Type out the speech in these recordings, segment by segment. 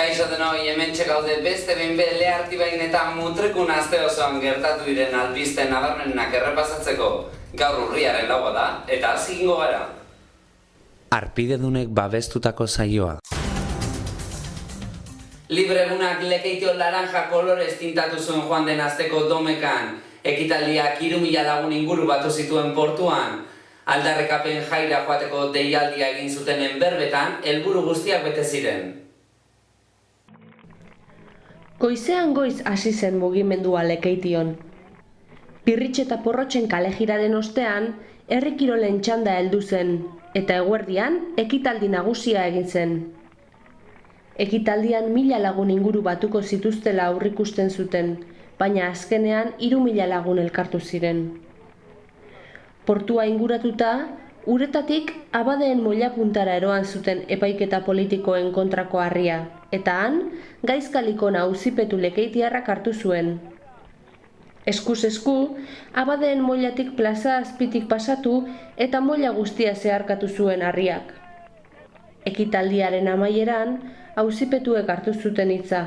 Kaixo denoi, hementxe gaude beste behin Leartibain eta Mutrikun aste osoan gertatu diren albisten nabarmenak errepasatzeko. Gaur urriaren 4 da, eta hasi egingo gara. Arpidedunek babestutako saioa. Libregunak Lekeitio laranja kolorez tintatu zuen joan den asteko Domekan. Ekitaldiak 3.000 lagun inguru batu zituen portuan. Aldarrekapen jaira joateko deialdia egin zutenen berbetan, helburu guztiak bete ziren. Goizean goiz hasi zen mugimendua Lekeition. Pirritx eta porrotxen kalejiraren ostean, herri kirolen txanda heldu zen, eta eguerdian ekitaldi nagusia egin zen. Ekitaldian 1.000 lagun inguru batuko zituztela aurrikusten zuten, baina azkenean 3.000 lagun elkartu ziren. Portua inguratuta, uretatik abadeen moilapuntara eroan zuten epaiketa politikoen kontrako harria, eta han, gaizkalikona auzipetu lekeitiarrak hartu zuen. Eskuz esku, abadeen moilatik plaza azpitik pasatu eta moila guztia zeharkatu zuen harriak. Ekitaldiaren amaieran, auzipetuek hartu zuten hitza.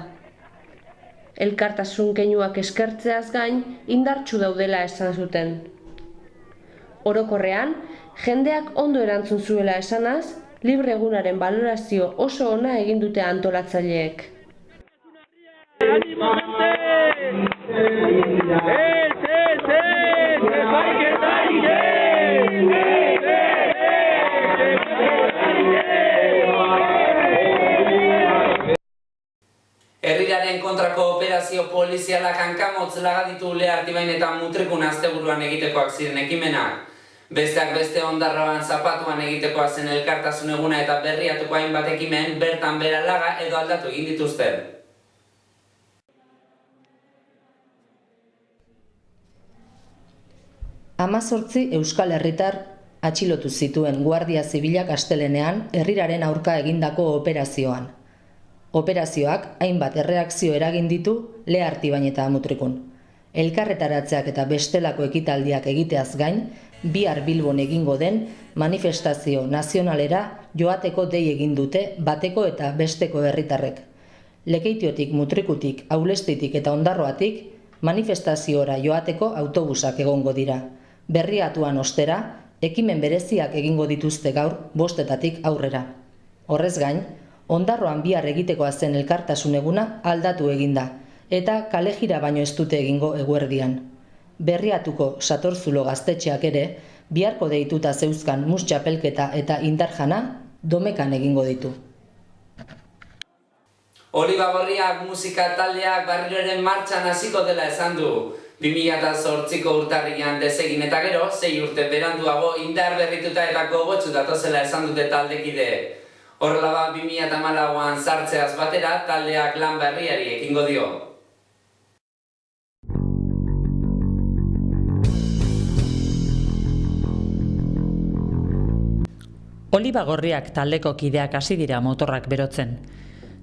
Elkartasun keinuak eskertzeaz gain, indartsu daudela esan zuten. Orokorrean, jendeak ondo erantzun zuela esanaz, libre egunaren balorazio oso ona egin dute antolatzaileek. Herriraren kontrako operazio polizialak hankamotz lagaditu Leartibain eta Mutrikun asteburuan egitekoak ziren ekimenak. Besteak beste Ondarroan zapatuan egitekoa zen elkartasun eguna eta berriatuko hainbat ekimen bertan bera laga edo aldatu egin dituzte. Hamazortzi euskal herritar atxilotu zituen Guardia Zibilak astelehenean herriraren aurka egindako operazioan. Operazioak hainbat erreakzio eragin ditu Leartibain eta Mutrikun. Elkarretaratzeak eta bestelako ekitaldiak egiteaz gain, bihar Bilbon egingo den manifestazio nazionalera joateko dei egin dute bateko eta besteko herritarrek. Lekeitiotik, Mutrikutik, Aulestitik eta Ondarroatik manifestaziora joateko autobusak egongo dira. Berriatuan ostera, ekimen bereziak egingo dituzte gaur 5:00 aurrera. Horrez gain, Ondarroan bihar egitekoa zen elkartasun eguna aldatu eginda, eta kalejira baino ez dute egingo eguerdian. Berriatuko Satorzulo gaztetxeak ere, biharko deituta zeuzkan mus txapelketa eta indarjana Domekan egingo ditu. Oliba Gorriak musika taldeak berriroren martxan hasiko dela esan du. 2008ko urtarrian desegin eta gero, 6 urte beranduago indar berrituta eta gogotsu datozela esan dute taldekideek. Horrela 2014an sartzeaz batera taldeak lan berriari ekingo dio. Oliba Gorriak taldeko kideak hasi dira motorrak berotzen.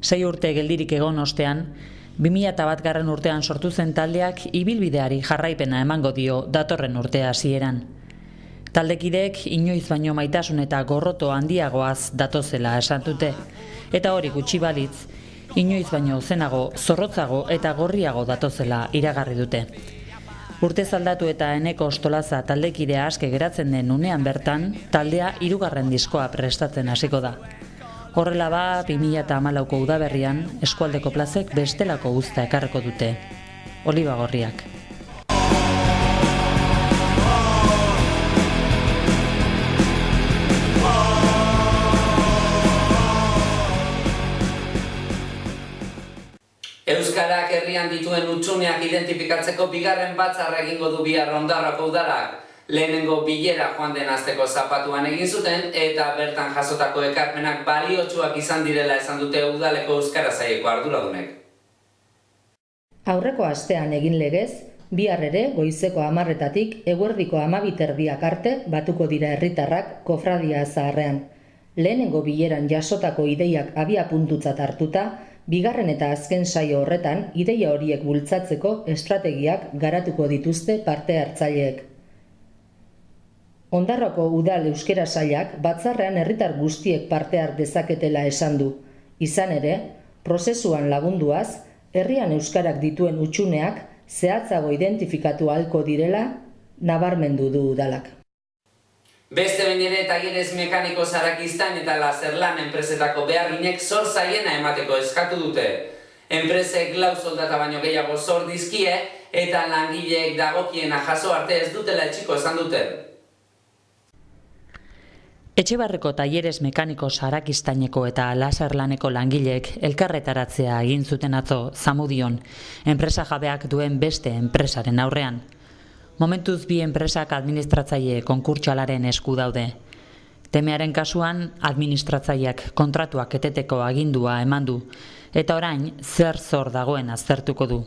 6 urte geldirik egon ostean, 2001 urtean sortu zen taldeak ibilbideari jarraipena emango dio datorren urtea hasieran. Taldekideek inoiz baino maitasun eta gorroto handiagoaz datozela esan dute, eta hori gutxi balitz, inoiz baino zenago, zorrotzago eta gorriago datozela iragarri dute. Urtez aldatu eta Eneko Ostolaza taldekidea aske geratzen den unean bertan, taldea 3. diskoa prestatzen hasiko da. Horrela 2014ko udaberrian, eskualdeko plazek bestelako uzta ekarriko dute. Oliba Gorriak. Euskarak herrian dituen hutsuneak identifikatzeko bigarren batzarra egingo du bihar Ondarroako udarak. Lehenengo bilera joan den asteko zapatuan egin zuten eta bertan jasotako ekarpenak baliotsuak izan direla esan dute udaleko euskara saileko arduradunek. Aurreko astean egin legez, bihar ere goizeko 10:00 eguerdiko 12:30 arte batuko dira herritarrak kofradia zaharrean. Lehenengo bileran jasotako ideiak abiapuntutzat hartuta, bigarren eta azken saio horretan ideia horiek bultzatzeko estrategiak garatuko dituzte parte hartzaileek. Ondarroako udal euskera sailak batzarrean herritar guztiek parte har dezaketela esan du. Izan ere, Prozesuan lagunduaz, herrian euskarak dituen hutsuneak zehatzago identifikatu ahalko direla nabarmendu du udalak. Beste behin ere talleres mekaniko Sarakistan eta Laserlan enpresetako beharginek zor zaiena emateko eskatu dute. Enpresek 4 soldata baino gehiago zor dizkie eta langileek dagokiena jaso arte ez dutela etxiko esan dute. Etxebarreko talleres mekaniko Sarakistaineko eta Laserlaneko langileek elkarretaratzea egin zuten atzo Zamudion, enpresa jabeak duen beste enpresaren aurrean. Momentuz bi enpresak administratzaile konkurtsalaren esku daude. Temearen kasuan, administratzaileak kontratuak eteteko agindua eman du, eta orain zer zor dagoen aztertuko du.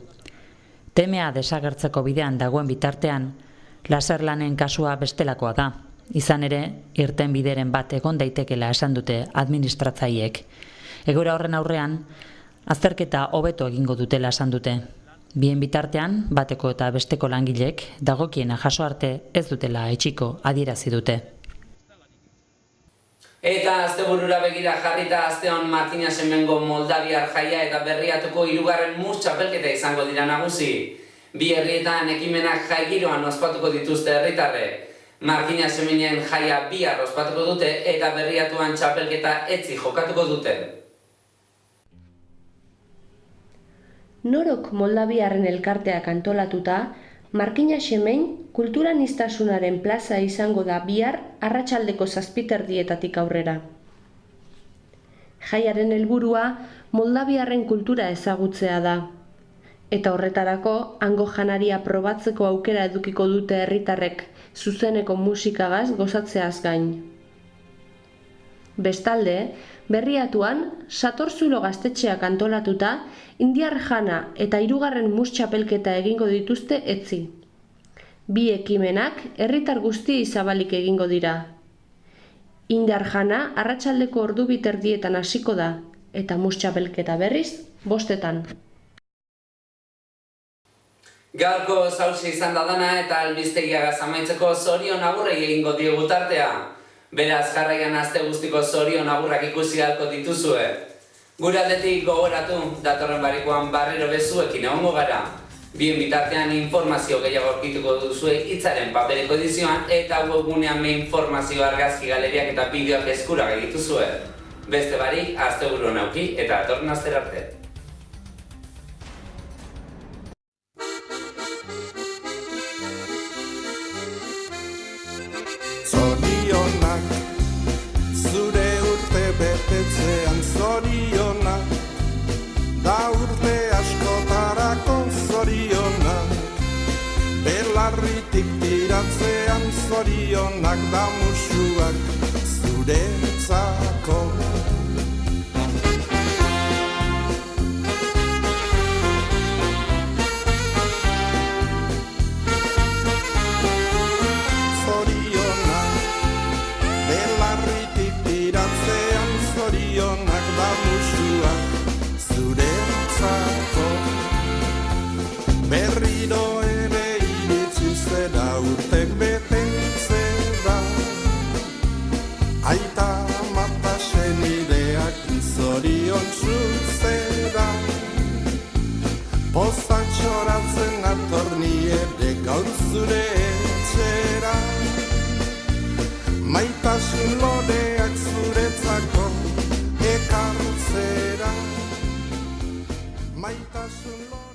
Temea desagertzeko bidean dagoen bitartean, Laserlanen kasua bestelakoa da. Izan ere, irten bideren bat egon daitekela esan dute administratzaileek. Egoera horren aurrean, azterketa hobeto egingo dutela esan dute. Bien bitartean, bateko eta besteko langileek dagokiena jaso arte ez dutela etxiko adierazi dute. Eta asteburura begira jarrita asteon Martina Semengo Moldaviar jaia eta Berriatuko 3. mus txapelketa izango dira nagusi. Bi herrietan ekimenak jai giroan ospatuko dituzte herritarrek. Martina Semenen jaia bihar ospatuko dute eta Berriatuan txapelketa etzi jokatuko dute. Norok Moldaviarren elkarteak antolatuta, Markina Semein kulturaniztasunaren plaza izango da bihar arratsaldeko 7:00 aurrera. Jaiaren helburua Moldaviarren kultura ezagutzea da, eta horretarako hango janaria probatzeko aukera edukiko dute herritarrek zuzeneko musikagaz gozatzeaz gain. Bestalde, Berriatuan, Satorzulo gaztetxeak antolatuta, indiar jana eta 3. mus txapelketa egingo dituzte etzi. Bi ekimenak herritar guztiei zabalik egingo dira. Indar jana arratsaldeko 2:30 hasiko da, eta mus txapelketa berriz 5:00. Gaurko zauzi izan da dana eta albistegiagaz amaitzeko zorion agurrei egingo diegu tartea. Beraz, jarraian aste guztiko zorion agurrak ikusi ahalko dituzue. Gure aldetik gogoratu, datorren barikoan barriro bezuekin egongo gara. Bien bitartean informazio gehiago aurkituko duzue Hitzaren papereko edizioan eta webgunean informazio argazki galeriak eta bideoak eskuragai dituzue. Beste barik, asteburu on eduki eta datorren astera arte. Zorionak, zure urte betetzean zorionak, da urte askotarako zorionak, belarritik tiratzean zorionak, da musuak zuretzako. Zorionak da musuak zuretzako. Berriro ere iritsi zera urtek betetzera, aita mata senideak zorion zuzera. Pozak txoratzen atorni ere gaur zure etxera, maitasun loreak zuretzako ekartzera, maitasun loreak